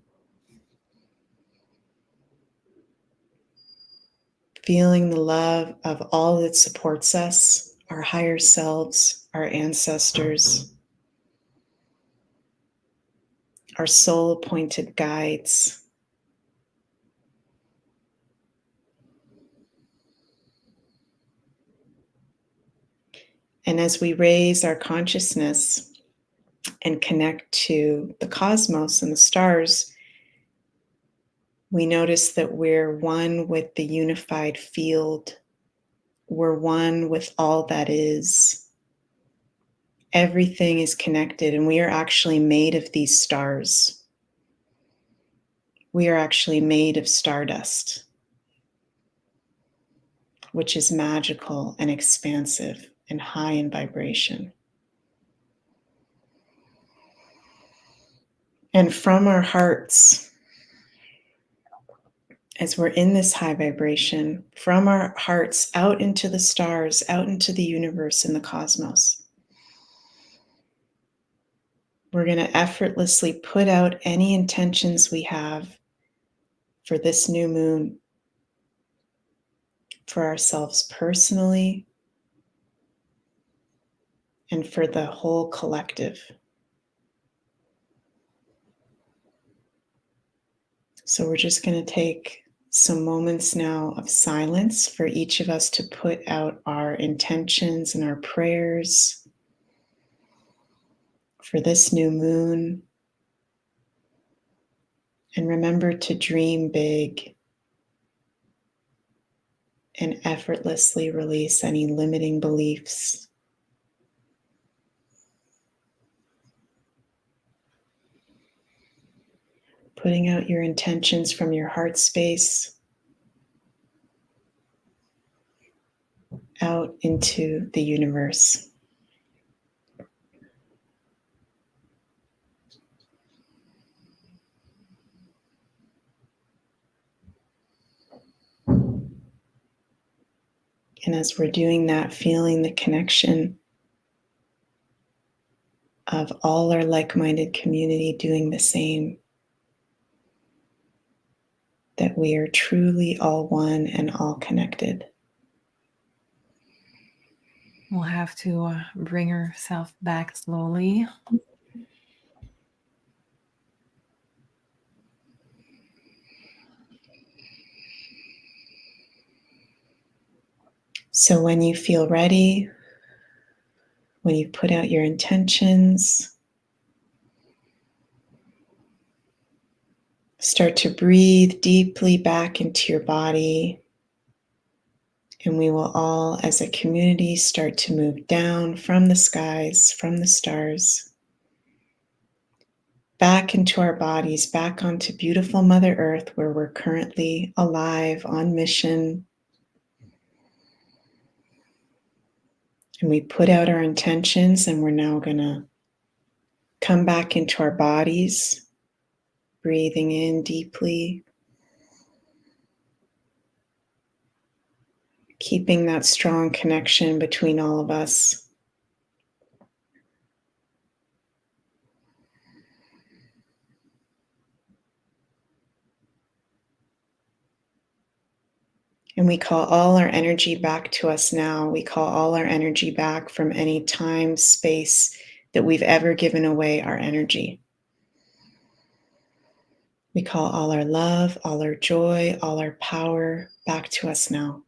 Feeling the love of all that supports us, our higher selves, our ancestors, our soul-appointed guides. And as we raise our consciousness and connect to the cosmos and the stars, we notice that we're one with the unified field. We're one with all that is. Everything is connected, and we are actually made of these stars. We are actually made of stardust, which is magical and expansive and high in vibration. And from our hearts, as we're in this high vibration, from our hearts out into the stars, out into the universe and the cosmos, we're going to effortlessly put out any intentions we have for this new moon, for ourselves personally, and for the whole collective. So we're just going to take some moments now of silence for each of us to put out our intentions and our prayers for this new moon. And remember to dream big and effortlessly release any limiting beliefs. Putting out your intentions from your heart space out into the universe. And as we're doing that, feeling the connection of all our like-minded community doing the same, that we are truly all one and all connected. We'll have to bring ourselves back slowly. So when you feel ready, when you've put out your intentions, start to breathe deeply back into your body. And we will all, as a community, start to move down from the skies, from the stars, back into our bodies, back onto beautiful Mother Earth, where we're currently alive, on mission. And we put out our intentions, and we're now going to come back into our bodies, breathing in deeply, keeping that strong connection between all of us. And we call all our energy back to us now. We call all our energy back from any time, space that we've ever given away our energy. We call all our love, all our joy, all our power back to us now.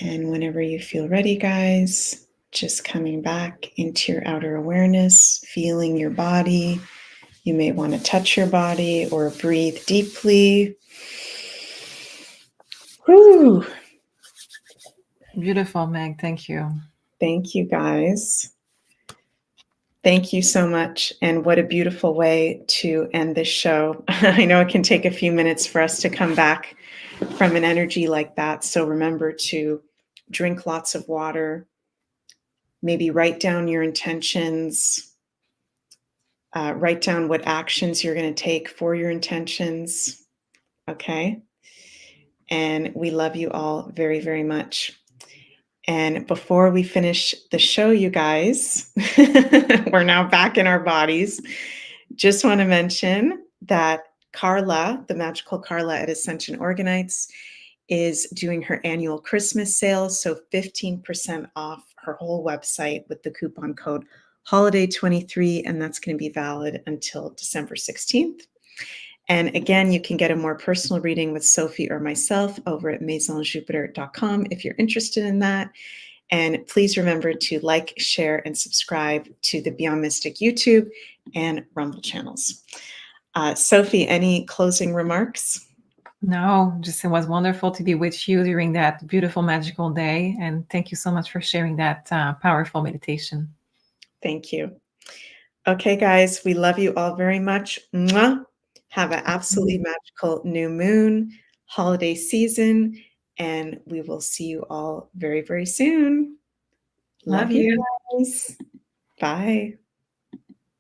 And whenever you feel ready, guys, just coming back into your outer awareness, feeling your body. You may want to touch your body or breathe deeply. Whew. Beautiful, Meg. Thank you. Thank you, guys. Thank you so much. And what a beautiful way to end this show. I know it can take a few minutes for us to come back from an energy like that. So remember to drink lots of water, maybe write down your intentions, write down what actions you're going to take for your intentions. Okay. And we love you all very, very much. And before we finish the show, you guys, we're now back in our bodies. Just want to mention that Carla, the magical Carla at Ascension Orgonites, is doing her annual Christmas sale. So 15% off her whole website with the coupon code HOLIDAY23. And that's going to be valid until December 16th. And again, you can get a more personal reading with Sophie or myself over at MaisonJupiter.com if you're interested in that. And please remember to like, share, and subscribe to the Beyond Mystic YouTube and Rumble channels. Sophie, any closing remarks? No, just it was wonderful to be with you during that beautiful, magical day. And thank you so much for sharing that powerful meditation. Thank you. Okay, guys, we love you all very much. Mwah. Have an absolutely magical new moon, holiday season, and we will see you all very, very soon. Love you guys. Bye.